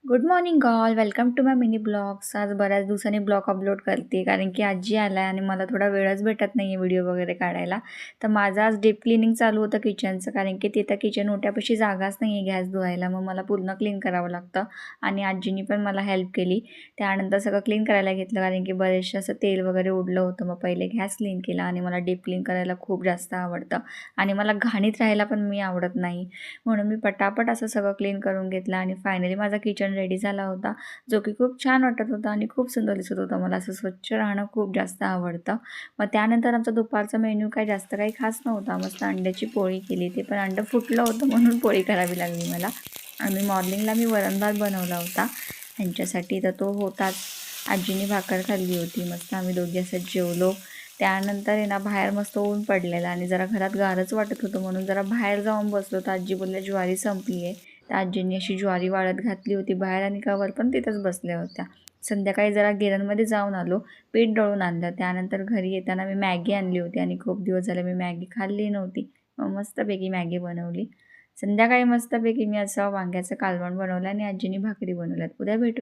Good morning all. Welcome to my mini blogs. आज बऱ्याच दिवसांनी ब्लॉग अपलोड करते कारण की आजी आला आहे आणि मला थोडा वेळच भेटत नाही आहे व्हिडिओ वगैरे काढायला. तर माझं आज डीप क्लिनिंग चालू होतं किचनचं, कारण की तिथं किचन ओट्यापाशी जागाच नाही आहे गॅस धुवायला. मग मला पूर्ण क्लीन करावं लागतं आणि आजीनी पण मला हेल्प केली. त्यानंतर सगळं क्लीन करायला घेतलं कारण की बरेचसं असं तेल वगैरे उडलं होतं. मग पहिले गॅस क्लीन केला आणि मला डीप क्लीन करायला खूप जास्त आवडतं आणि मला घाणीत राहायला पण आवडत नाही. म्हणून मी पटापट असं सगळं क्लीन करून घेतलं आणि फायनली माझा किचन रेडी झाला होता, जो की खूप छान वाटत होता आणि खूप सुंदर दिसत होता. मला असं स्वच्छ राहणं खूप जास्त आवडतं. मग त्यानंतर आमचा दुपारचा मेन्यू काय जास्त काही खास नव्हता. मस्त अंड्याची पोळी केली. ते पण अंडं फुटलं होतं म्हणून पोळी करावी लागली मला. आणि मॉर्निंगला मी वरण-भात बनवला होता ह्यांच्यासाठी, तर तो होताच. आजीने भाकर खाल्ली होती. मस्त आम्ही दोघी असं जेवलो. त्यानंतर आहे ना, बाहेर मस्त ऊन पडलेलं आणि जरा घरात गारच वाटत होतं म्हणून जरा बाहेर जाऊन बसलो. तर आजी बोलल्या ज्वारी संपली आहे. तर आजींनी अशी ज्वारी वाळत घातली होती बाहेर आणि कवर पण तिथंच बसल्या होत्या. संध्याकाळी जरा गिरणमध्ये जाऊन आलो, पीठ दळून आणलं. त्यानंतर घरी येताना मी मॅगी आणली होती आणि खूप दिवस झाले मी मॅगी खाल्ली नव्हती. मग मस्तपैकी मॅगी बनवली. संध्याकाळी मस्तपैकी मी असं वांग्याचं कालवण बनवलं आणि आजीने भाकरी बनवल्यात. उद्या भेटू.